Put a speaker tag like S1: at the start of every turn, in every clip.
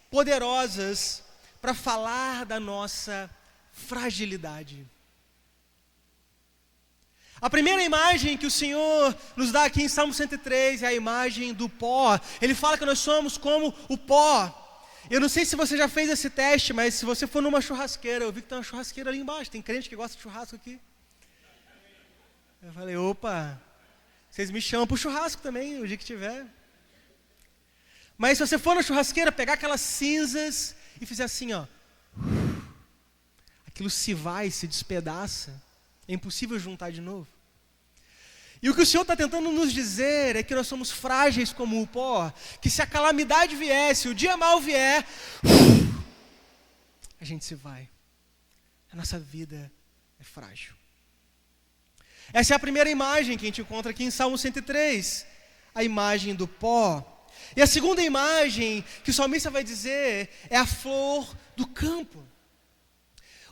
S1: poderosas para falar da nossa fragilidade. A primeira imagem que o Senhor nos dá aqui em Salmo 103 é a imagem do pó. Ele fala que nós somos como o pó. Eu não sei se você já fez esse teste, mas se você for numa churrasqueira, eu vi que tem uma churrasqueira ali embaixo, tem crente que gosta de churrasco aqui. Eu falei, opa, vocês me chamam para o churrasco também, o dia que tiver. Mas se você for na churrasqueira, pegar aquelas cinzas e fizer assim, ó, aquilo se vai, se despedaça, é impossível juntar de novo. E o que o Senhor está tentando nos dizer é que nós somos frágeis como o pó, que se a calamidade vier, se o dia mau vier, a gente se vai. A nossa vida é frágil. Essa é a primeira imagem que a gente encontra aqui em Salmo 103, a imagem do pó. E a segunda imagem que o salmista vai dizer é a flor do campo.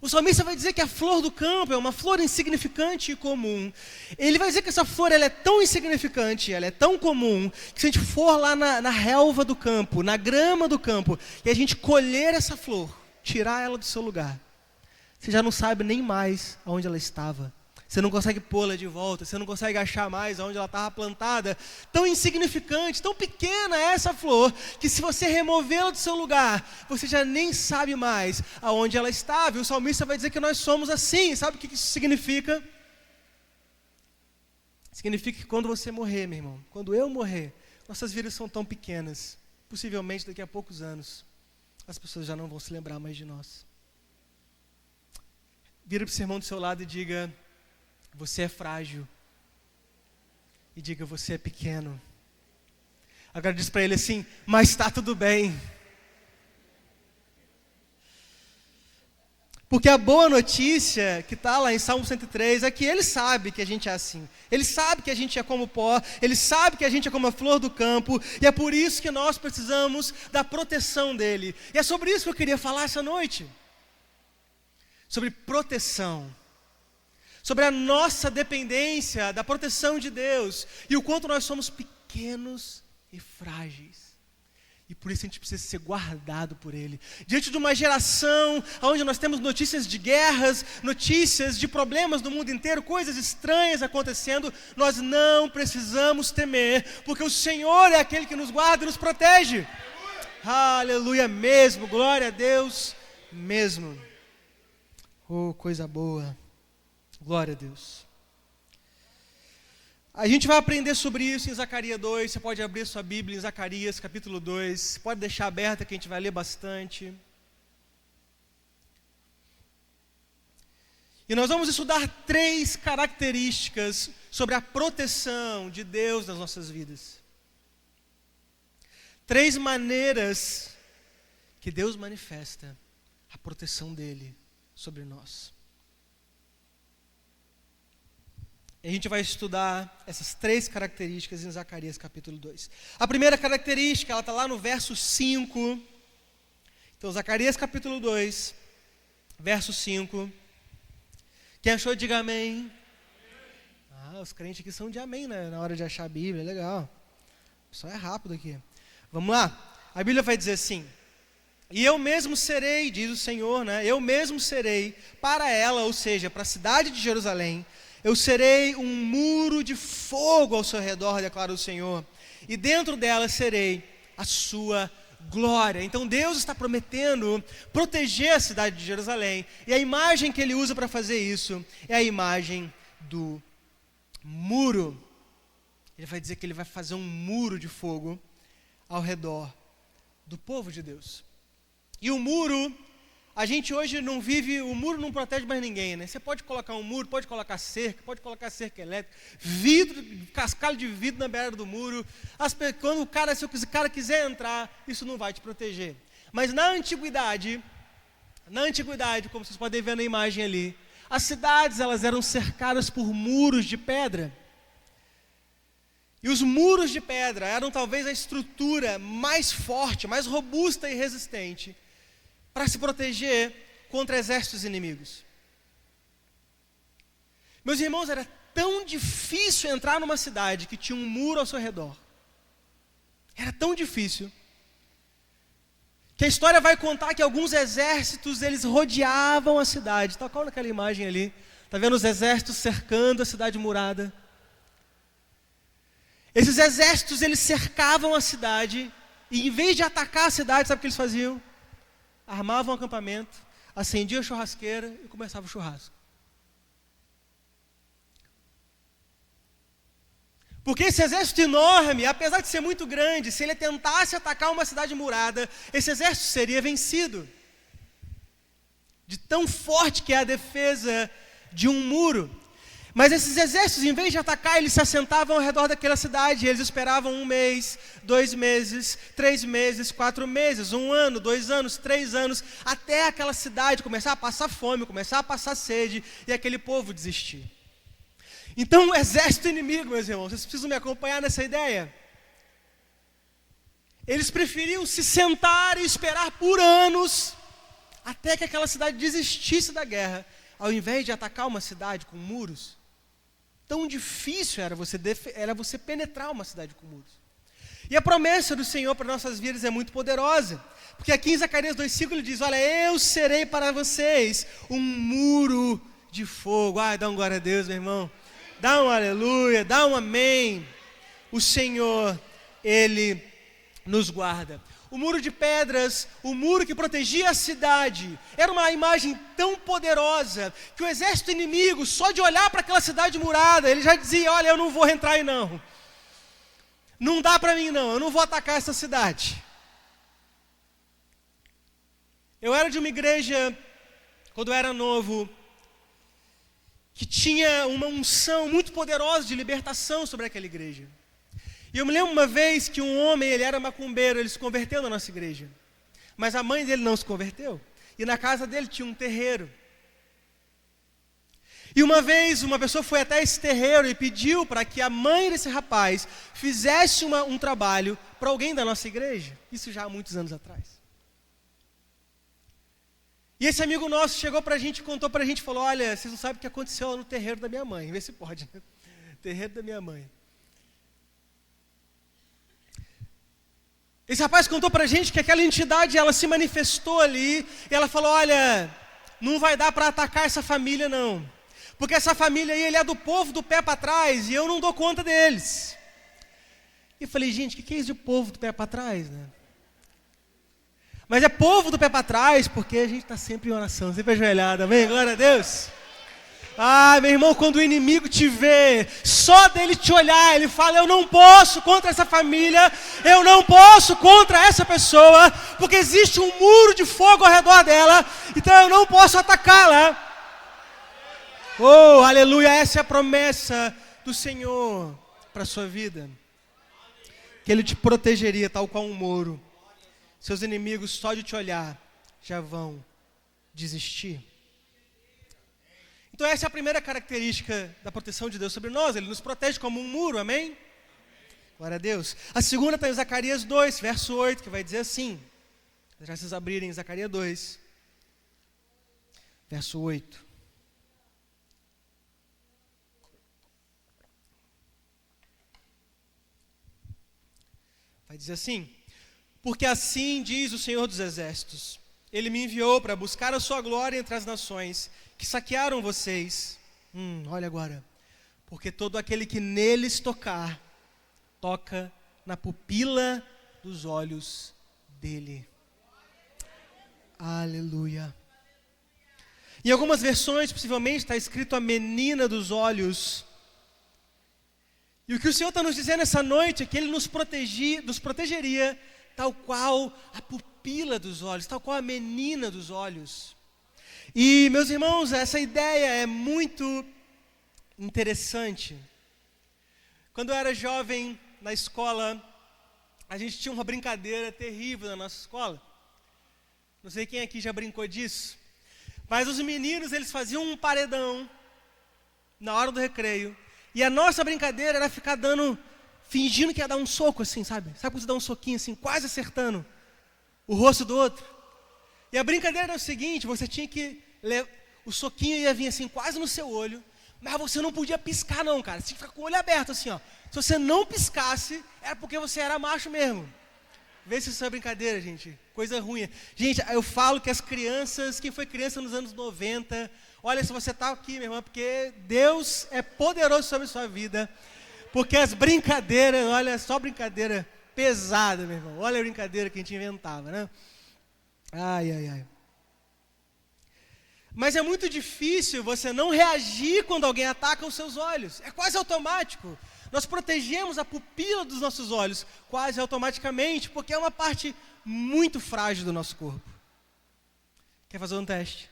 S1: O salmista vai dizer que a flor do campo é uma flor insignificante e comum. Ele vai dizer que essa flor ela é tão insignificante, ela é tão comum, que se a gente for lá na relva do campo, na grama do campo, e a gente colher essa flor, tirar ela do seu lugar, você já não sabe nem mais aonde ela estava. Você não consegue pô-la de volta, você não consegue achar mais aonde ela estava plantada. Tão insignificante, tão pequena é essa flor, que se você removê-la do seu lugar, você já nem sabe mais aonde ela estava. E o salmista vai dizer que nós somos assim. Sabe o que isso significa? Significa que quando você morrer, meu irmão, quando eu morrer, nossas vidas são tão pequenas, possivelmente daqui a poucos anos, as pessoas já não vão se lembrar mais de nós. Vira para o seu irmão do seu lado e diga: você é frágil. E diga: você é pequeno. Agora diz para ele assim: mas está tudo bem. Porque a boa notícia que está lá em Salmo 103 é que ele sabe que a gente é assim. Ele sabe que a gente é como pó. Ele sabe que a gente é como a flor do campo. E é por isso que nós precisamos da proteção dele. E é sobre isso que eu queria falar essa noite. Sobre proteção. Sobre a nossa dependência da proteção de Deus e o quanto nós somos pequenos e frágeis. E por isso a gente precisa ser guardado por Ele. Diante de uma geração onde nós temos notícias de guerras, notícias de problemas no mundo inteiro, coisas estranhas acontecendo, nós não precisamos temer, porque o Senhor é aquele que nos guarda e nos protege. Aleluia mesmo, glória a Deus mesmo. Oh, coisa boa. Glória a Deus. A gente vai aprender sobre isso em Zacarias 2. Você pode abrir sua Bíblia em Zacarias capítulo 2. Você pode deixar aberta que a gente vai ler bastante. E nós vamos estudar 3 características sobre a proteção de Deus nas nossas vidas. 3 maneiras que Deus manifesta a proteção dele sobre nós. E a gente vai estudar essas 3 características em Zacarias capítulo 2. A primeira característica, ela está lá no verso 5. Então, Zacarias capítulo 2, verso 5. Quem achou, diga amém. Ah, os crentes aqui são de amém, né? Na hora de achar a Bíblia, legal. Só é rápido aqui. Vamos lá. A Bíblia vai dizer assim: e eu mesmo serei, diz o Senhor, né? Eu mesmo serei para ela, ou seja, para a cidade de Jerusalém, eu serei um muro de fogo ao seu redor, declara o Senhor, e dentro dela serei a sua glória. Então Deus está prometendo proteger a cidade de Jerusalém, e a imagem que ele usa para fazer isso é a imagem do muro. Ele vai dizer que ele vai fazer um muro de fogo ao redor do povo de Deus. E o muro, a gente hoje não vive, o muro não protege mais ninguém, né? Você pode colocar um muro, pode colocar cerca elétrica, vidro, cascalho de vidro na beira do muro. Quando se o cara quiser entrar, isso não vai te proteger. Mas na antiguidade, como vocês podem ver na imagem ali, as cidades elas eram cercadas por muros de pedra. E os muros de pedra eram talvez a estrutura mais forte, mais robusta e resistente para se proteger contra exércitos inimigos. Meus irmãos, era tão difícil entrar numa cidade que tinha um muro ao seu redor. Era tão difícil que que a história vai contar que alguns exércitos, eles rodeavam a cidade. Tá qual naquela imagem ali? Tá vendo os exércitos cercando a cidade murada? Esses exércitos, eles cercavam a cidade, e em vez de atacar a cidade, sabe o que eles faziam? Armavam um acampamento, acendiam a churrasqueira e começava o churrasco. Porque esse exército enorme, apesar de ser muito grande, se ele tentasse atacar uma cidade murada, esse exército seria vencido. De tão forte que é a defesa de um muro. Mas esses exércitos, em vez de atacar, eles se assentavam ao redor daquela cidade. Eles esperavam 1 mês, 2 meses, 3 meses, 4 meses, 1 ano, 2 anos, 3 anos, até aquela cidade começar a passar fome, começar a passar sede, e aquele povo desistir. Então, o exército inimigo, meus irmãos, vocês precisam me acompanhar nessa ideia. Eles preferiam se sentar e esperar por anos, até que aquela cidade desistisse da guerra, ao invés de atacar uma cidade com muros. Tão difícil era você penetrar uma cidade com muros. E a promessa do Senhor para nossas vidas é muito poderosa. Porque aqui em Zacarias 2,5 ele diz, olha, eu serei para vocês um muro de fogo. Ai, dá um glória a Deus, meu irmão. Dá um aleluia, dá um amém. O Senhor, Ele nos guarda. O muro de pedras, o muro que protegia a cidade, era uma imagem tão poderosa, que o exército inimigo, só de olhar para aquela cidade murada, ele já dizia, olha, eu não vou entrar aí não. Não dá para mim não, eu não vou atacar essa cidade. Eu era de uma igreja, quando eu era novo, que tinha uma unção muito poderosa de libertação sobre aquela igreja. E eu me lembro uma vez que um homem, ele era macumbeiro, ele se converteu na nossa igreja. Mas a mãe dele não se converteu. E na casa dele tinha um terreiro. E uma vez uma pessoa foi até esse terreiro e pediu para que a mãe desse rapaz fizesse um trabalho para alguém da nossa igreja. Isso já há muitos anos atrás. E esse amigo nosso chegou para a gente e contou para a gente, falou, olha, vocês não sabem o que aconteceu no terreiro da minha mãe. Vê se pode, né? Terreiro da minha mãe. Esse rapaz contou para a gente que aquela entidade, ela se manifestou ali, e ela falou, olha, não vai dar para atacar essa família não, porque essa família aí, ele é do povo do pé para trás, e eu não dou conta deles. E eu falei, gente, o que é isso de povo do pé para trás, né? Mas é povo do pé para trás, porque a gente está sempre em oração, sempre ajoelhado, amém? Glória a Deus. Ah, meu irmão, quando o inimigo te vê, só dele te olhar, ele fala, eu não posso contra essa família, eu não posso contra essa pessoa, porque existe um muro de fogo ao redor dela, então eu não posso atacá-la. Oh, aleluia, essa é a promessa do Senhor para a sua vida. Que Ele te protegeria tal qual um muro. Seus inimigos só de te olhar já vão desistir. Então essa é a primeira característica da proteção de Deus sobre nós. Ele nos protege como um muro, amém? Glória a Deus. A segunda está em Zacarias 2, verso 8, que vai dizer assim. Já vocês abrirem Zacarias 2, verso 8. Vai dizer assim, porque assim diz o Senhor dos Exércitos, Ele me enviou para buscar a sua glória entre as nações, que saquearam vocês. Olha agora. Porque todo aquele que neles tocar, toca na pupila dos olhos dele. Aleluia. Em algumas versões, possivelmente, está escrito a menina dos olhos. E o que o Senhor está nos dizendo essa noite é que Ele nos protegeria tal qual a pupila dos olhos, tal qual a menina dos olhos. E, meus irmãos, essa ideia é muito interessante. Quando eu era jovem, na escola, a gente tinha uma brincadeira terrível na nossa escola. Não sei quem aqui já brincou disso. Mas os meninos, eles faziam um paredão na hora do recreio. E a nossa brincadeira era ficar fingindo que ia dar um soco assim, sabe? Sabe quando você dá um soquinho assim, quase acertando o rosto do outro? E a brincadeira era o seguinte, você tinha que... O soquinho ia vir assim, quase no seu olho, mas você não podia piscar não, cara. Você tinha que ficar com o olho aberto assim, ó. Se você não piscasse, era porque você era macho mesmo. Vê se isso é brincadeira, gente. Coisa ruim. Gente, eu falo que as crianças, quem foi criança nos anos 90, olha, se você está aqui, meu irmão, porque Deus é poderoso sobre a sua vida. Porque as brincadeiras, olha, só brincadeira pesada, meu irmão. Olha a brincadeira que a gente inventava, né? Ai, ai, ai. Mas é muito difícil você não reagir quando alguém ataca os seus olhos. É quase automático. Nós protegemos a pupila dos nossos olhos quase automaticamente, porque é uma parte muito frágil do nosso corpo. Quer fazer um teste?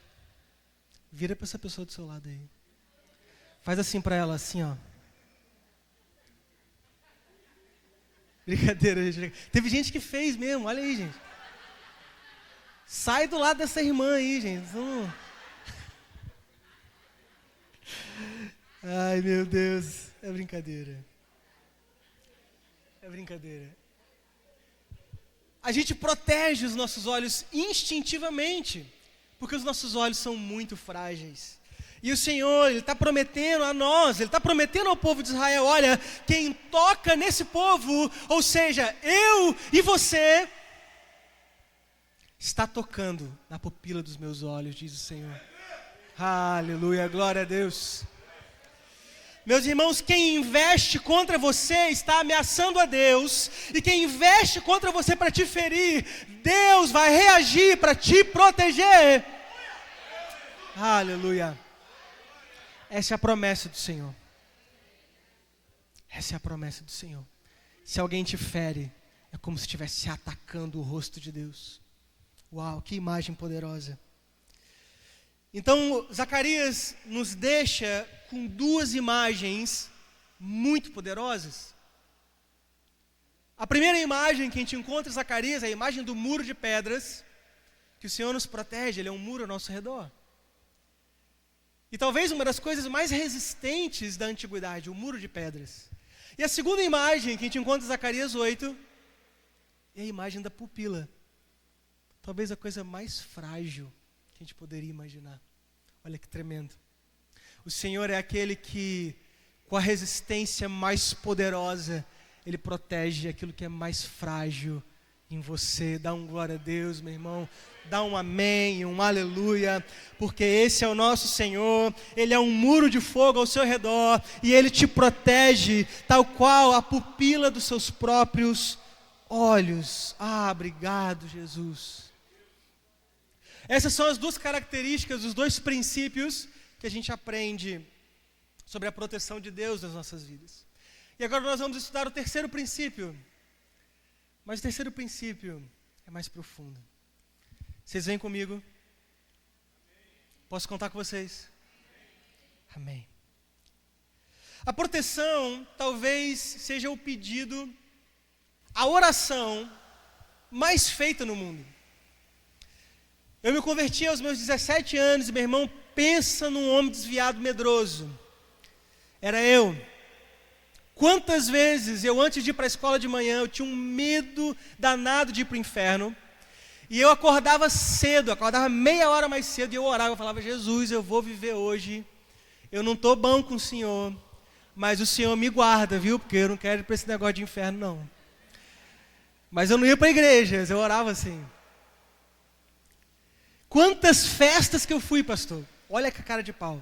S1: Vira para essa pessoa do seu lado aí. Faz assim para ela, assim, ó. Brincadeira, gente. Teve gente que fez mesmo, olha aí, gente. Sai do lado dessa irmã aí, gente. Ai, meu Deus. É brincadeira. É brincadeira. A gente protege os nossos olhos instintivamente, porque os nossos olhos são muito frágeis. E o Senhor, Ele está prometendo a nós, Ele está prometendo ao povo de Israel, olha, quem toca nesse povo, ou seja, eu e você, está tocando na pupila dos meus olhos, diz o Senhor. Aleluia, glória a Deus. Meus irmãos, quem investe contra você está ameaçando a Deus, e quem investe contra você para te ferir, Deus vai reagir para te proteger. Aleluia. Essa é a promessa do Senhor. Essa é a promessa do Senhor. Se alguém te fere, é como se estivesse atacando o rosto de Deus. Uau, que imagem poderosa. Então, Zacarias nos deixa com duas imagens muito poderosas. A primeira imagem que a gente encontra em Zacarias é a imagem do muro de pedras, que o Senhor nos protege, Ele é um muro ao nosso redor. E talvez uma das coisas mais resistentes da antiguidade, o muro de pedras. E a segunda imagem que a gente encontra em Zacarias 8 é a imagem da pupila. Talvez a coisa mais frágil que a gente poderia imaginar. Olha que tremendo. O Senhor é aquele que, com a resistência mais poderosa, Ele protege aquilo que é mais frágil em você. Dá um glória a Deus, meu irmão. Dá um amém, um aleluia, porque esse é o nosso Senhor. Ele é um muro de fogo ao seu redor e Ele te protege, tal qual a pupila dos seus próprios olhos. Ah, obrigado, Jesus. Essas são as duas características, os dois princípios que a gente aprende sobre a proteção de Deus nas nossas vidas. E agora nós vamos estudar o terceiro princípio. Mas o terceiro princípio é mais profundo. Vocês vêm comigo? Posso contar com vocês? Amém. A proteção talvez seja o pedido, a oração mais feita no mundo. Eu me converti aos meus 17 anos e meu irmão, pensa num homem desviado, medroso. Era eu. Quantas vezes eu, antes de ir para a escola de manhã, eu tinha um medo danado de ir para o inferno. E eu acordava cedo, acordava meia hora mais cedo e eu orava, eu falava, Jesus, eu vou viver hoje. Eu não estou bom com o Senhor, mas o Senhor me guarda, viu? Porque eu não quero ir para esse negócio de inferno, não. Mas eu não ia para a igreja, eu orava assim. Quantas festas que eu fui, pastor? Olha que cara de pau.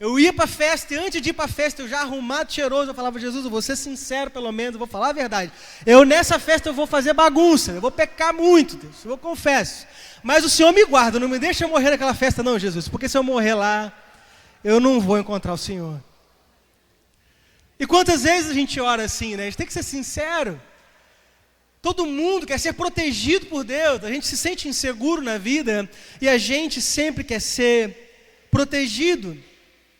S1: Eu ia para a festa e antes de ir para a festa, eu já arrumado, cheiroso, eu falava, Jesus, eu vou ser sincero pelo menos, eu vou falar a verdade. Nessa festa eu vou fazer bagunça, eu vou pecar muito, Deus, eu confesso. Mas o Senhor me guarda, não me deixa eu morrer naquela festa não, Jesus, porque se eu morrer lá, eu não vou encontrar o Senhor. E quantas vezes a gente ora assim, né? A gente tem que ser sincero. Todo mundo quer ser protegido por Deus, a gente se sente inseguro na vida e a gente sempre quer ser protegido.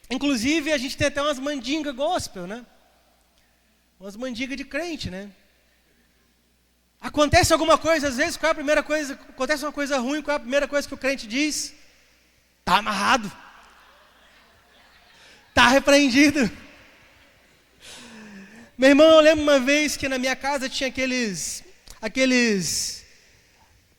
S1: Inclusive, a gente tem até umas mandingas gospel, né? Umas mandingas de crente, né? Acontece alguma coisa, às vezes, qual é a primeira coisa? Acontece uma coisa ruim, qual é a primeira coisa que o crente diz? Está amarrado. Está repreendido. Meu irmão, eu lembro uma vez que na minha casa tinha aqueles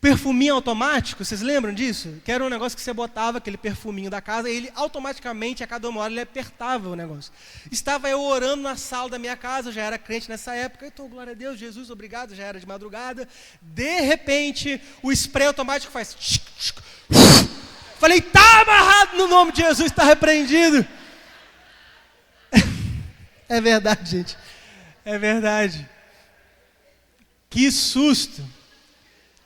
S1: perfuminho automático, vocês lembram disso? Que era um negócio que você botava, aquele perfuminho da casa, e ele automaticamente, a cada uma hora, ele apertava o negócio. Estava eu orando na sala da minha casa, eu já era crente nessa época, então, glória a Deus, Jesus, obrigado, já era de madrugada. De repente, o spray automático faz... Falei, está amarrado no nome de Jesus, está repreendido. É verdade, gente. É verdade. Que susto.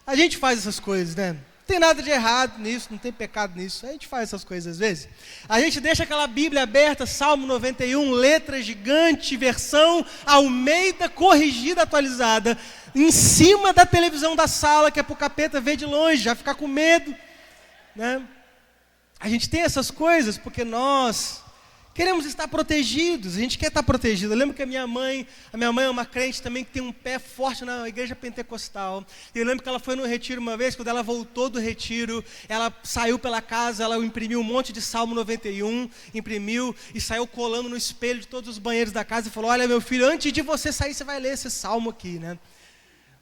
S1: A gente faz essas coisas, né? Não tem nada de errado nisso, não tem pecado nisso. A gente faz essas coisas às vezes. A gente deixa aquela Bíblia aberta, Salmo 91, letra gigante, versão Almeida, corrigida, atualizada, em cima da televisão da sala, que é para o capeta ver de longe, já ficar com medo, né? A gente tem essas coisas porque nós queremos estar protegidos, a gente quer estar protegido. Eu lembro que a minha mãe é uma crente também que tem um pé forte na igreja pentecostal. E eu lembro que ela foi no retiro uma vez, quando ela voltou do retiro, ela saiu pela casa, ela imprimiu um monte de Salmo 91, imprimiu e saiu colando no espelho de todos os banheiros da casa e falou, olha meu filho, antes de você sair, você vai ler esse Salmo aqui, né?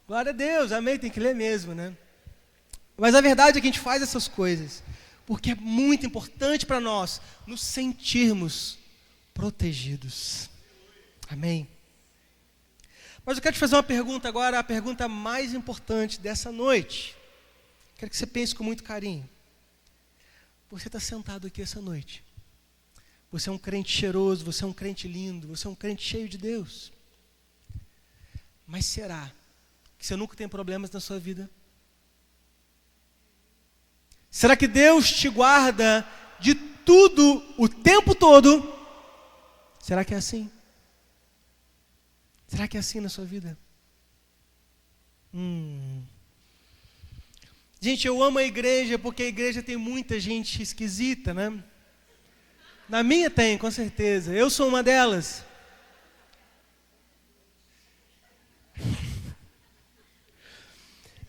S1: Glória a Deus, amém, tem que ler mesmo, né? Mas a verdade é que a gente faz essas coisas porque é muito importante para nós nos sentirmos protegidos. Amém? Mas eu quero te fazer uma pergunta agora, a pergunta mais importante dessa noite. Quero que você pense com muito carinho. Você está sentado aqui essa noite. Você é um crente cheiroso, você é um crente lindo, você é um crente cheio de Deus. Mas será que você nunca tem problemas na sua vida? Será que Deus te guarda de tudo o tempo todo? Será que é assim? Será que é assim na sua vida? Gente, eu amo a igreja porque a igreja tem muita gente esquisita, né? Na minha tem, com certeza. Eu sou uma delas.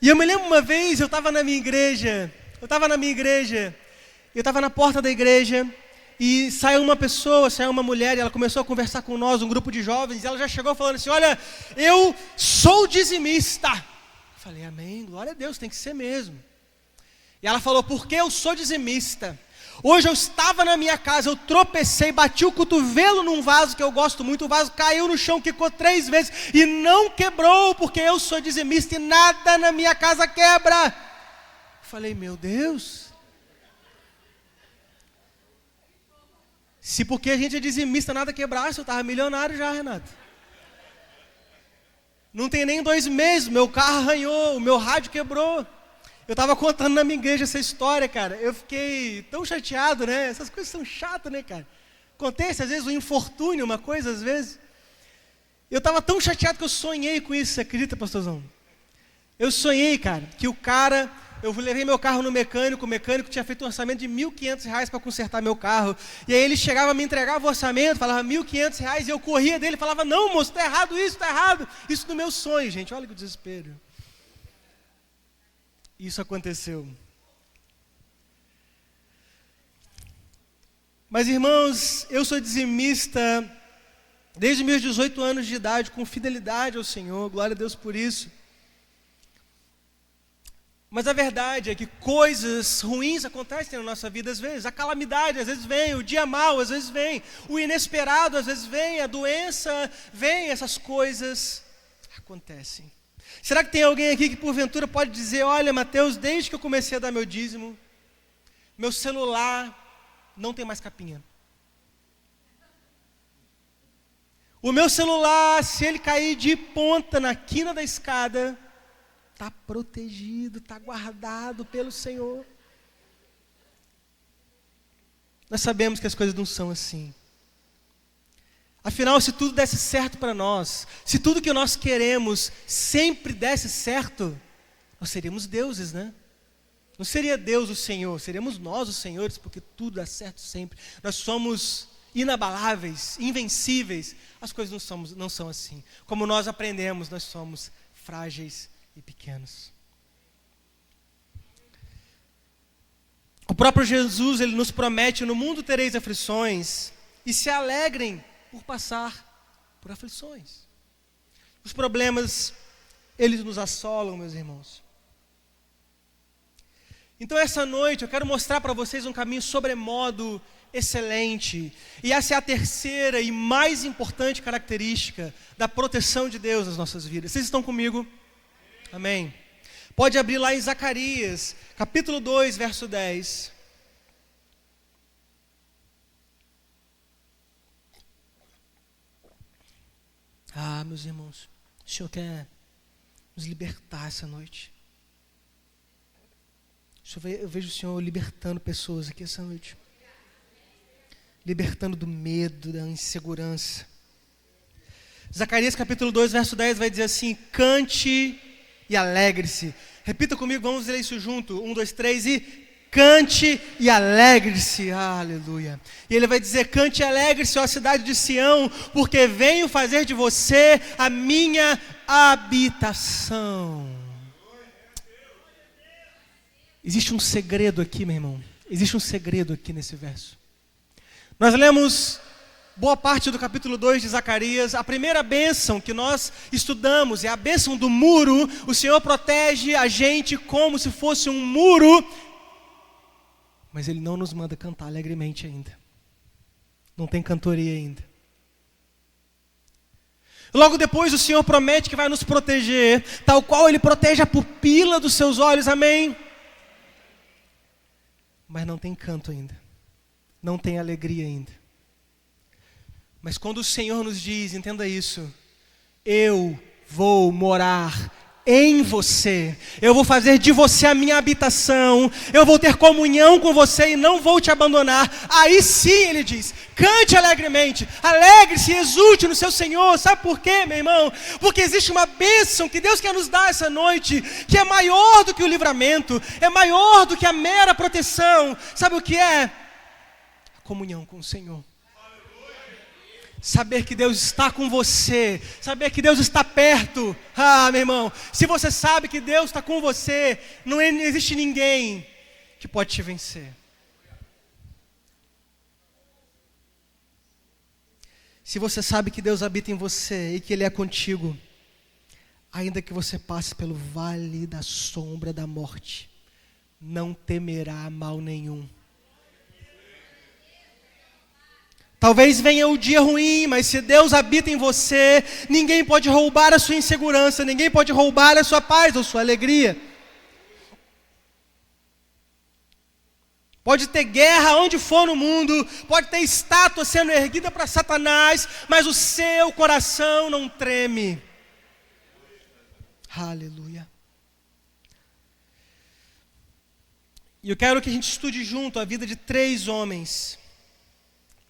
S1: E eu me lembro uma vez, eu estava na minha igreja, eu estava na porta da igreja, e saiu uma mulher, e ela começou a conversar com nós, um grupo de jovens, e ela já chegou falando assim, olha, eu sou dizimista. Eu falei, amém, glória a Deus, tem que ser mesmo. E ela falou, por que eu sou dizimista? Hoje eu estava na minha casa, eu tropecei, bati o cotovelo num vaso que eu gosto muito, o vaso caiu no chão, quicou 3 vezes, e não quebrou, porque eu sou dizimista, e nada na minha casa quebra. Falei, meu Deus, se porque a gente é dizimista nada quebrasse, eu estava milionário já, Renato. Não tem nem 2 meses, meu carro arranhou, o meu rádio quebrou. Eu estava contando na minha igreja essa história, cara, eu fiquei tão chateado, né? Essas coisas são chatas, né, cara? Acontece às vezes um infortúnio, uma coisa às vezes. Eu estava tão chateado que eu sonhei com isso, você acredita, pastorzão? Eu sonhei, cara, que eu levei meu carro no mecânico, o mecânico tinha feito um orçamento de R$1.500 para consertar meu carro. E aí ele chegava, me entregava o orçamento, falava R$1.500, e eu corria dele e falava, não moço, está errado isso, está errado. Isso no meu sonho, gente, olha que desespero. Isso aconteceu. Mas irmãos, eu sou dizimista desde meus 18 anos de idade, com fidelidade ao Senhor, glória a Deus por isso. Mas a verdade é que coisas ruins acontecem na nossa vida às vezes. A calamidade às vezes vem, o dia mau às vezes vem, o inesperado às vezes vem, a doença vem, essas coisas acontecem. Será que tem alguém aqui que porventura pode dizer, olha Mateus, desde que eu comecei a dar meu dízimo, meu celular não tem mais capinha. O meu celular, se ele cair de ponta na quina da escada, está protegido, está guardado pelo Senhor. Nós sabemos que as coisas não são assim. Afinal, se tudo desse certo para nós, se tudo que nós queremos sempre desse certo, nós seríamos deuses, né? Não seria Deus o Senhor, seríamos nós os senhores, porque tudo dá certo sempre. Nós somos inabaláveis, invencíveis. As coisas não são assim. Como nós aprendemos, nós somos frágeis e pequenos. O próprio Jesus, ele nos promete, no mundo tereis aflições, e se alegrem por passar por aflições. Os problemas, eles nos assolam, meus irmãos. Então essa noite eu quero mostrar para vocês um caminho sobremodo excelente. E essa é a terceira e mais importante característica da proteção de Deus nas nossas vidas. Vocês estão comigo? Amém. Pode abrir lá em Zacarias, capítulo 2, verso 10. Ah, meus irmãos, o Senhor quer nos libertar essa noite. Eu vejo o Senhor libertando pessoas aqui essa noite. Libertando do medo, da insegurança. Zacarias capítulo 2, verso 10 vai dizer assim: cante e alegre-se. Repita comigo, vamos ler isso junto. 1, 2, 3 e cante e alegre-se. Aleluia. E ele vai dizer: cante e alegre-se, ó cidade de Sião, porque venho fazer de você a minha habitação. Existe um segredo aqui, meu irmão. Existe um segredo aqui nesse verso. Nós lemos boa parte do capítulo 2 de Zacarias. A primeira bênção que nós estudamos é a bênção do muro. O Senhor protege a gente como se fosse um muro, mas Ele não nos manda cantar alegremente ainda. Não tem cantoria ainda. Logo depois o Senhor promete que vai nos proteger, tal qual Ele protege a pupila dos seus olhos, amém? Mas não tem canto ainda. Não tem alegria ainda. Mas quando o Senhor nos diz, entenda isso: eu vou morar em você, eu vou fazer de você a minha habitação, eu vou ter comunhão com você e não vou te abandonar. Aí sim Ele diz: cante alegremente, alegre-se e exulte no seu Senhor. Sabe por quê, meu irmão? Porque existe uma bênção que Deus quer nos dar essa noite, que é maior do que o livramento, é maior do que a mera proteção. Sabe o que é? A comunhão com o Senhor. Saber que Deus está com você, saber que Deus está perto. Ah, meu irmão, se você sabe que Deus está com você, não existe ninguém que pode te vencer. Se você sabe que Deus habita em você e que Ele é contigo, ainda que você passe pelo vale da sombra da morte, não temerá mal nenhum. Talvez venha o dia ruim, mas se Deus habita em você, ninguém pode roubar a sua insegurança, ninguém pode roubar a sua paz ou sua alegria. Pode ter guerra onde for no mundo, pode ter estátua sendo erguida para Satanás, mas o seu coração não treme. Aleluia. E eu quero que a gente estude junto a vida de 3 homens.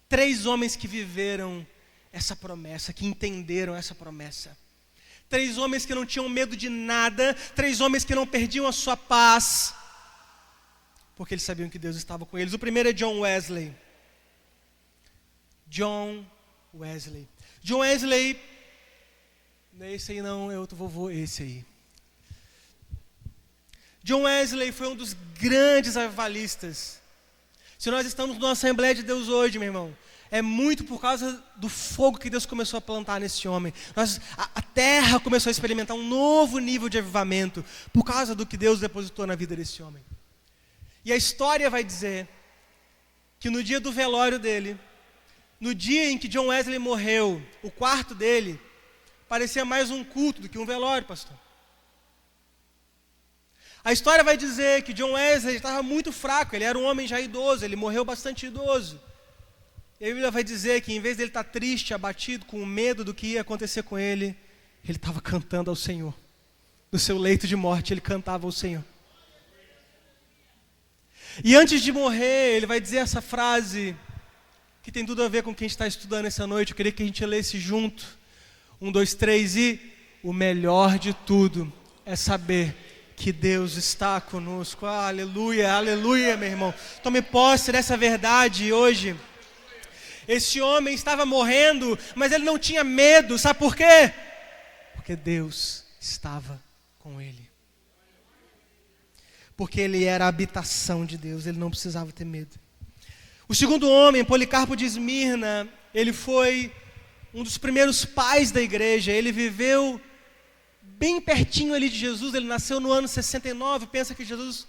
S1: 3 homens que viveram essa promessa, que entenderam essa promessa. 3 homens que não tinham medo de nada, 3 homens que não perdiam a sua paz, porque eles sabiam que Deus estava com eles. O primeiro é John Wesley. John Wesley. John Wesley, não é esse aí não, é outro vovô, esse aí. John Wesley foi um dos grandes avivalistas. Se nós estamos na Assembleia de Deus hoje, meu irmão, é muito por causa do fogo que Deus começou a plantar nesse homem. A terra começou a experimentar um novo nível de avivamento por causa do que Deus depositou na vida desse homem. E a história vai dizer que no dia do velório dele, no dia em que John Wesley morreu, o quarto dele parecia mais um culto do que um velório, pastor. A história vai dizer que John Wesley estava muito fraco, ele era um homem já idoso, ele morreu bastante idoso. E a Bíblia vai dizer que em vez dele estar triste, abatido, com medo do que ia acontecer com ele estava cantando ao Senhor. No seu leito de morte, ele cantava ao Senhor. E antes de morrer, ele vai dizer essa frase, que tem tudo a ver com o que a gente está estudando essa noite. Eu queria que a gente lesse junto. 1, 2, 3 e... o melhor de tudo é saber que Deus está conosco. Aleluia, aleluia, meu irmão. Tome posse dessa verdade hoje. Esse homem estava morrendo, mas ele não tinha medo. Sabe por quê? Porque Deus estava com ele. Porque ele era a habitação de Deus, ele não precisava ter medo. O segundo homem, Policarpo de Esmirna, ele foi um dos primeiros pais da igreja. Ele viveu bem pertinho ali de Jesus, ele nasceu no ano 69, pensa que Jesus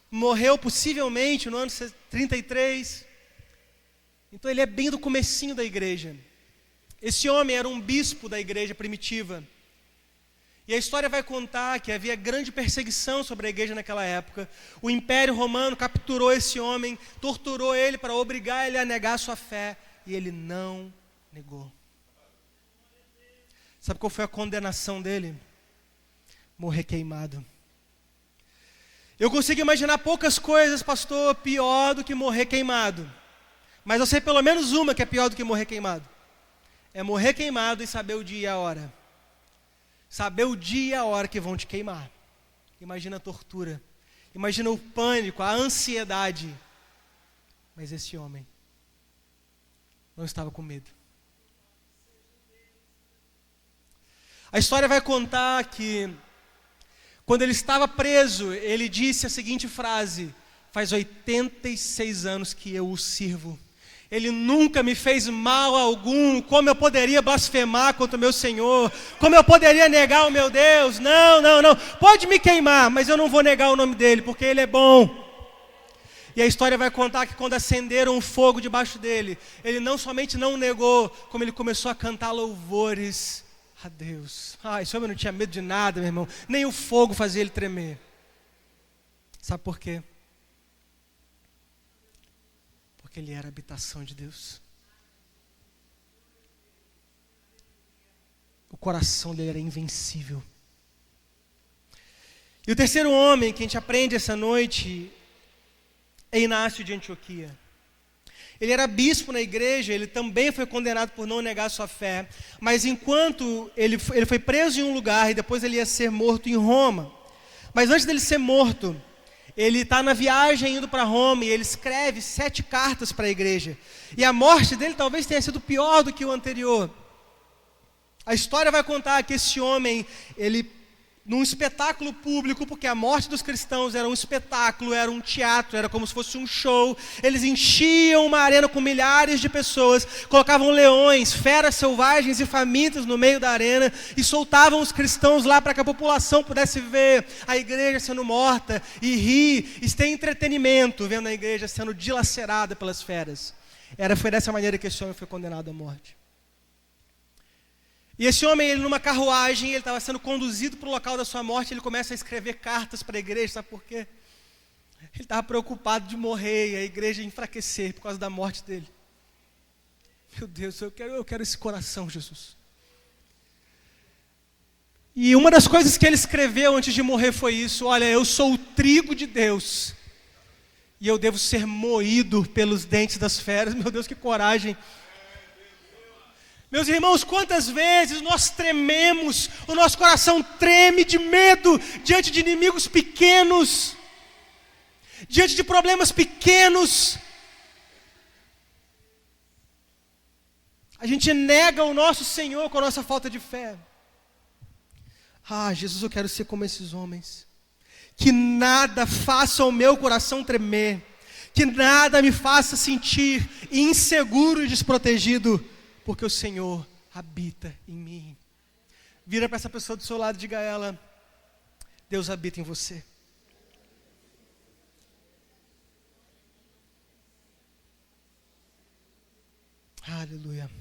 S1: morreu possivelmente no ano 33. Então ele é bem do comecinho da igreja. Esse homem era um bispo da igreja primitiva. E a história vai contar que havia grande perseguição sobre a igreja naquela época. O Império Romano capturou esse homem, torturou ele para obrigar ele a negar sua fé. E ele não negou. Sabe qual foi a condenação dele? Morrer queimado. Eu consigo imaginar poucas coisas, pastor, pior do que morrer queimado. Mas eu sei pelo menos uma que é pior do que morrer queimado. É morrer queimado e saber o dia e a hora. Saber o dia e a hora que vão te queimar. Imagina a tortura. Imagina o pânico, a ansiedade. Mas esse homem não estava com medo. A história vai contar que quando ele estava preso, ele disse a seguinte frase: faz 86 anos que eu o sirvo. Ele nunca me fez mal algum. Como eu poderia blasfemar contra o meu Senhor? Como eu poderia negar o meu Deus? Não. Pode me queimar, mas eu não vou negar o nome dele, porque ele é bom. E a história vai contar que quando acenderam um fogo debaixo dele, ele não somente não negou, como ele começou a cantar louvores a Deus. Esse homem não tinha medo de nada, meu irmão. Nem o fogo fazia ele tremer. Sabe por quê? Porque ele era a habitação de Deus. O coração dele era invencível. E o terceiro homem que a gente aprende essa noite é Inácio de Antioquia. Ele era bispo na igreja, ele também foi condenado por não negar sua fé. Mas enquanto ele foi preso em um lugar e depois ele ia ser morto em Roma. Mas antes dele ser morto, ele está na viagem indo para Roma e ele escreve 7 cartas para a igreja. E a morte dele talvez tenha sido pior do que o anterior. A história vai contar que esse homem, ele, num espetáculo público, porque a morte dos cristãos era um espetáculo, era um teatro, era como se fosse um show. Eles enchiam uma arena com milhares de pessoas, colocavam leões, feras selvagens e famintas no meio da arena e soltavam os cristãos lá para que a população pudesse ver a igreja sendo morta e rir e ter entretenimento vendo a igreja sendo dilacerada pelas feras. Foi dessa maneira que esse homem foi condenado à morte. E esse homem, ele numa carruagem, ele estava sendo conduzido para o local da sua morte, ele começa a escrever cartas para a igreja, sabe por quê? Ele estava preocupado de morrer e a igreja enfraquecer por causa da morte dele. Meu Deus, eu quero esse coração, Jesus. E uma das coisas que ele escreveu antes de morrer foi isso: olha, eu sou o trigo de Deus e eu devo ser moído pelos dentes das feras. Meu Deus, que coragem. Meus irmãos, quantas vezes nós trememos, o nosso coração treme de medo diante de inimigos pequenos, diante de problemas pequenos. A gente nega o nosso Senhor com a nossa falta de fé. Jesus, eu quero ser como esses homens. Que nada faça o meu coração tremer, que nada me faça sentir inseguro e desprotegido, porque o Senhor habita em mim. Vira para essa pessoa do seu lado e diga a ela: Deus habita em você. Aleluia.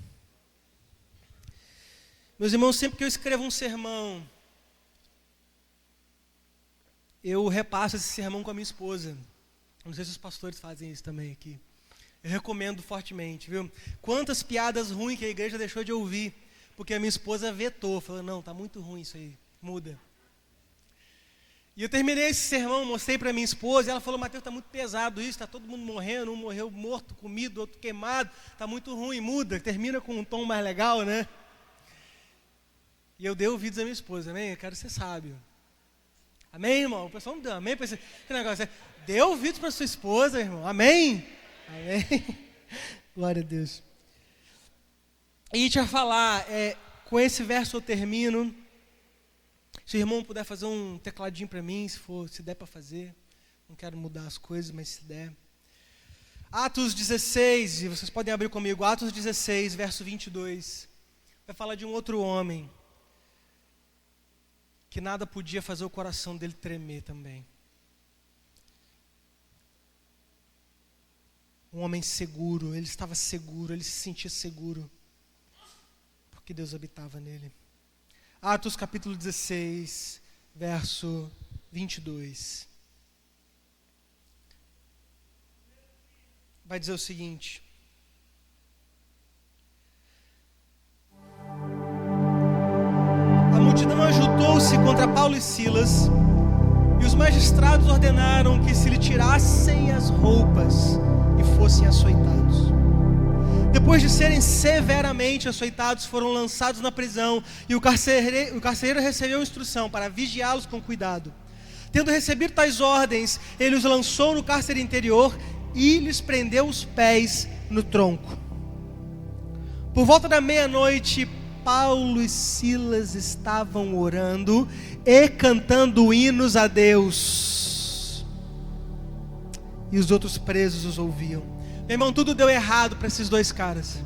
S1: Meus irmãos, sempre que eu escrevo um sermão, eu repasso esse sermão com a minha esposa. Não sei se os pastores fazem isso também aqui. Eu recomendo fortemente, viu? Quantas piadas ruins que a igreja deixou de ouvir, porque a minha esposa vetou, falou: não, tá muito ruim isso aí, muda. E eu terminei esse sermão, mostrei para minha esposa, e ela falou: Mateus, tá muito pesado isso, tá todo mundo morrendo, um morreu morto, comido, outro queimado, tá muito ruim, muda, termina com um tom mais legal, né? E eu dei ouvidos à minha esposa, amém? Eu quero ser sábio. Amém, irmão? O pessoal não deu amém para esse negócio. Dê ouvidos para sua esposa, irmão, amém? Amém? Glória a Deus. E a gente vai falar, com esse verso eu termino. Se o irmão puder fazer um tecladinho para mim, se der para fazer. Não quero mudar as coisas, mas se der. Atos 16, e vocês podem abrir comigo, Atos 16, verso 22. Vai falar de um outro homem que nada podia fazer o coração dele tremer também. um homem seguro, ele estava seguro, ele se sentia seguro, porque Deus habitava nele. Atos capítulo 16, verso 22. Vai dizer o seguinte: a multidão ajuntou-se contra Paulo e Silas, e os magistrados ordenaram que se lhe tirassem as roupas e fossem açoitados. Depois de serem severamente açoitados, foram lançados na prisão, e o carcereiro recebeu instrução para vigiá-los com cuidado. Tendo recebido tais ordens, ele os lançou no cárcere interior e lhes prendeu os pés no tronco. Por volta da meia-noite, Paulo e Silas estavam orando e cantando hinos a Deus, e os outros presos os ouviam. Meu irmão, tudo deu errado para esses dois caras.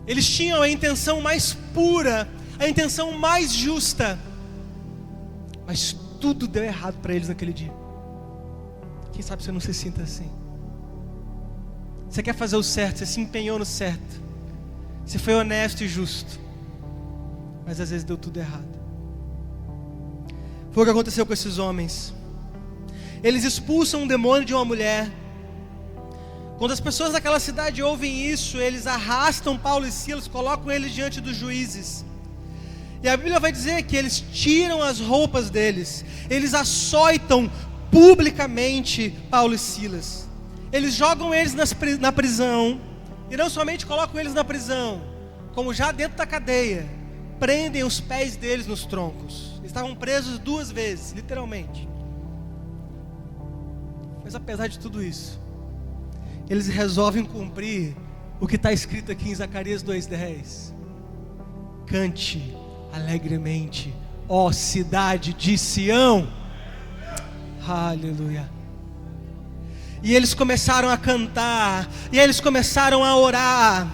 S1: Eles tinham a intenção mais pura, a intenção mais justa, mas tudo deu errado para eles naquele dia. Quem sabe você não se sinta assim? Você quer fazer o certo, você se empenhou no certo, você foi honesto e justo, mas às vezes deu tudo errado. Foi o que aconteceu com esses homens. Eles expulsam um demônio de uma mulher. Quando as pessoas daquela cidade ouvem isso, eles arrastam Paulo e Silas, colocam eles diante dos juízes. E a Bíblia vai dizer que eles tiram as roupas deles, eles açoitam publicamente Paulo e Silas. Eles jogam eles na prisão, e não somente colocam eles na prisão, como já dentro da cadeia, prendem os pés deles nos troncos. Eles estavam presos 2 vezes, literalmente. Mas apesar de tudo isso, eles resolvem cumprir o que está escrito aqui em Zacarias 2:10. Cante alegremente, ó cidade de Sião. Aleluia. E eles começaram a cantar, e eles começaram a orar.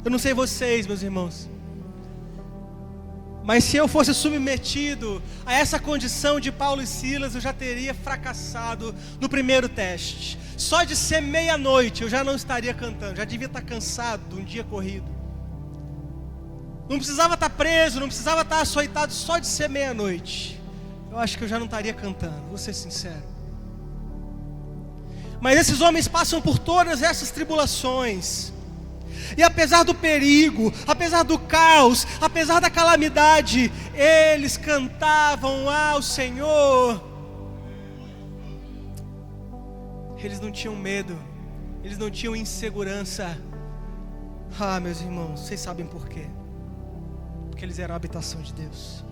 S1: Eu não sei vocês, meus irmãos, mas se eu fosse submetido a essa condição de Paulo e Silas, eu já teria fracassado no primeiro teste. Só de ser meia-noite eu já não estaria cantando, já devia estar cansado de um dia corrido. Não precisava estar preso, não precisava estar açoitado, só de ser meia-noite eu acho que eu já não estaria cantando, vou ser sincero. Mas esses homens passam por todas essas tribulações, e apesar do perigo, apesar do caos, apesar da calamidade, eles cantavam ao Senhor. Eles não tinham medo, eles não tinham insegurança. Ah, meus irmãos, vocês sabem por quê? Porque eles eram a habitação de Deus.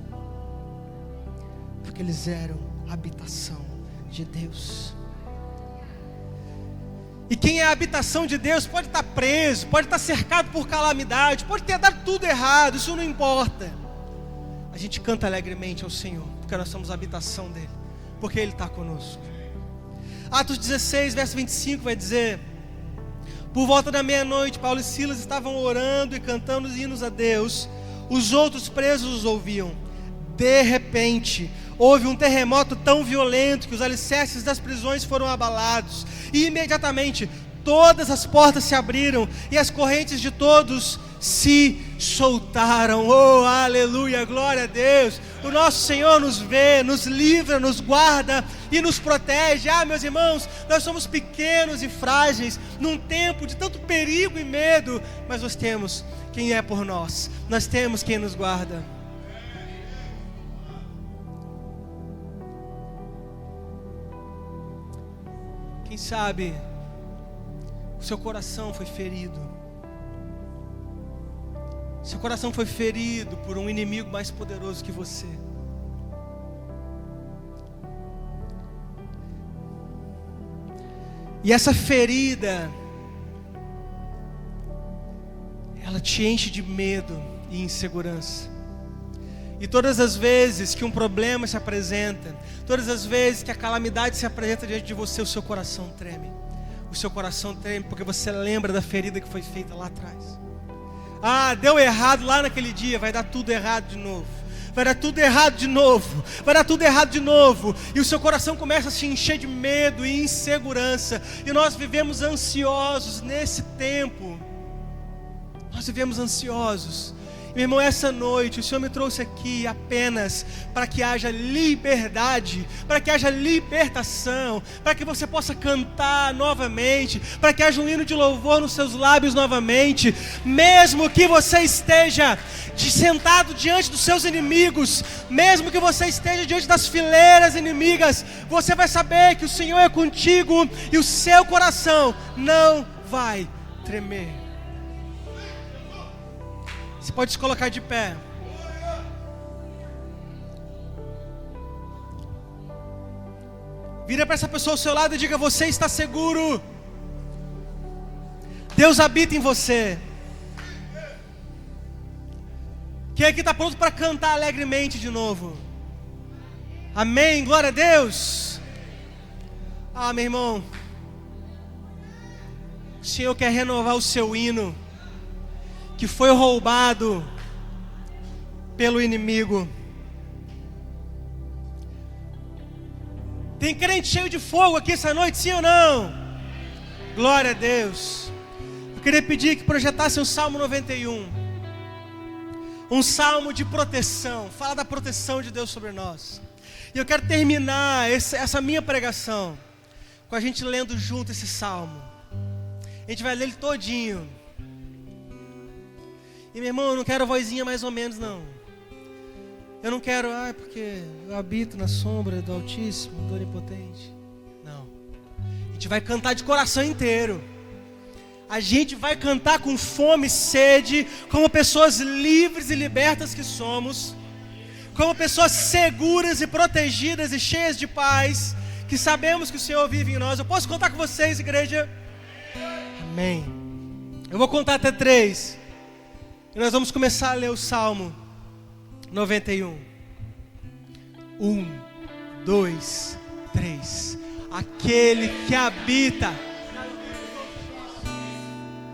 S1: Porque eles eram a habitação de Deus. E quem é a habitação de Deus pode estar preso, pode estar cercado por calamidade, pode ter dado tudo errado, isso não importa. A gente canta alegremente ao Senhor, porque nós somos a habitação dEle, porque Ele está conosco. Atos 16, verso 25 vai dizer: por volta da meia-noite, Paulo e Silas estavam orando e cantando os hinos a Deus. Os outros presos os ouviam. De repente, houve um terremoto tão violento que os alicerces das prisões foram abalados. E imediatamente, todas as portas se abriram e as correntes de todos se soltaram. Oh, aleluia, glória a Deus. O nosso Senhor nos vê, nos livra, nos guarda e nos protege. Ah, meus irmãos, nós somos pequenos e frágeis num tempo de tanto perigo e medo, mas nós temos quem é por nós, nós temos quem nos guarda. Quem sabe o seu coração foi ferido. Seu coração foi ferido por um inimigo mais poderoso que você. E essa ferida, ela te enche de medo e insegurança. E todas as vezes que um problema se apresenta, todas as vezes que a calamidade se apresenta diante de você, o seu coração treme. O seu coração treme porque você lembra da ferida que foi feita lá atrás. Ah, deu errado lá naquele dia, vai dar tudo errado de novo. vai dar tudo errado de novo, vai dar tudo errado de novo, e o seu coração começa a se encher de medo e insegurança, e nós vivemos ansiosos nesse tempo, nós vivemos ansiosos. Meu irmão, essa noite o Senhor me trouxe aqui apenas para que haja liberdade, para que haja libertação, para que você possa cantar novamente, para que haja um hino de louvor nos seus lábios novamente, mesmo que você esteja sentado diante dos seus inimigos, mesmo que você esteja diante das fileiras inimigas, você vai saber que o Senhor é contigo e o seu coração não vai tremer. Você pode se colocar de pé. Vira para essa pessoa ao seu lado e diga: você está seguro. Deus habita em você. Quem aqui está pronto para cantar alegremente de novo? Amém, glória a Deus. Ah, meu irmão, o Senhor quer renovar o seu hino, que foi roubado pelo inimigo. Tem crente cheio de fogo aqui essa noite, sim ou não? Glória a Deus. Eu queria pedir que projetasse o Salmo 91. Um salmo de proteção. Fala da proteção de Deus sobre nós. E eu quero terminar essa minha pregação com a gente lendo junto esse salmo. A gente vai ler ele todinho. E meu irmão, eu não quero vozinha mais ou menos, não. Eu não quero, porque eu habito na sombra do Altíssimo, do Onipotente. Não. A gente vai cantar de coração inteiro. A gente vai cantar com fome e sede, como pessoas livres e libertas que somos, como pessoas seguras e protegidas e cheias de paz, que sabemos que o Senhor vive em nós. Eu posso contar com vocês, igreja? Amém. Eu vou contar até 3. E nós vamos começar a ler o Salmo 91. 1, 2, 3. Aquele que habita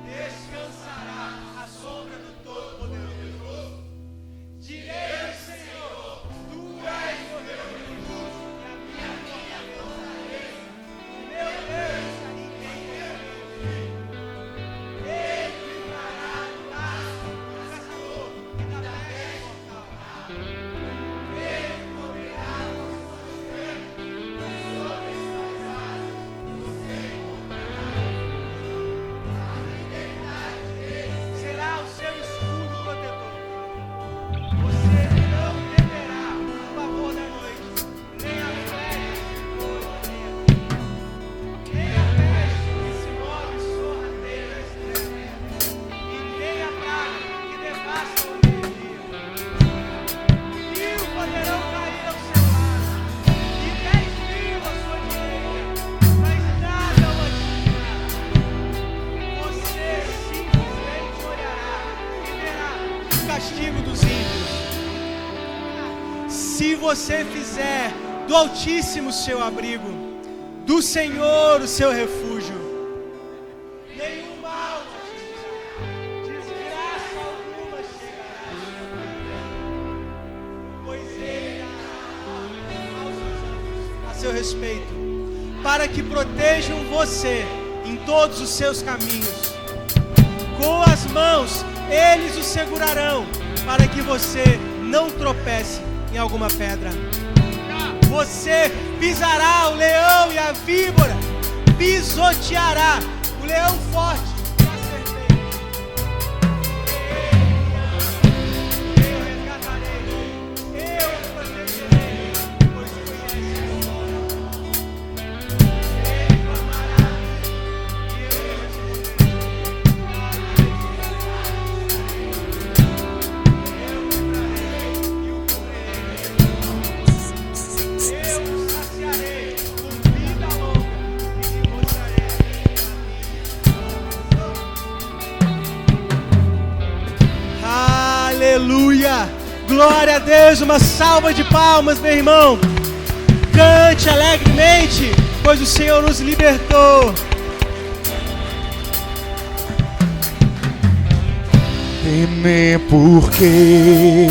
S1: descansará à sombra do Todo-Poderoso. Direi, Senhor, Tu és o meu refúgio e a minha fortaleza. Meu Deus, em quem eu confio. Ele livrará do laço do caçador e da peste mortal. Ele cobrirá com suas penas, sobre as suas asas você encontrará. A fidelidade dele será o seu escudo protetor. Você não temerá o pavor da noite, nem a flecha que voa de dia, nem a peste que se move sorrateiras trevas, e nem a praga que devasta o meio-dia. Mil poderão cair ao seu lado, e 10.000 à sua direita, mas nada o atingirá. Você simplesmente olhará e verá o castigo dos ímpios. Se você fizer do Altíssimo seu abrigo, do Senhor o seu refúgio, nenhum mal te atingirá, desgraça alguma chegará, pois Ele dará aos seus anjos a seu respeito, para que protejam você em todos os seus caminhos. Com as mãos eles o segurarão, para que você não tropece em alguma pedra. Você pisará o leão e a víbora, pisoteará o leão forte e a serpente. Eu resgatarei, eu o protegerei, pois conhece o meu nome. Ele clamará a mim e eu responderei. Eu livrarei e o cobrirei. Eu o saciarei com vida longa e lhe mostrarei a minha. Aleluia! Glória a Deus! Uma salva de palmas, meu irmão! Cante alegremente, pois o Senhor nos libertou.
S2: Temer porque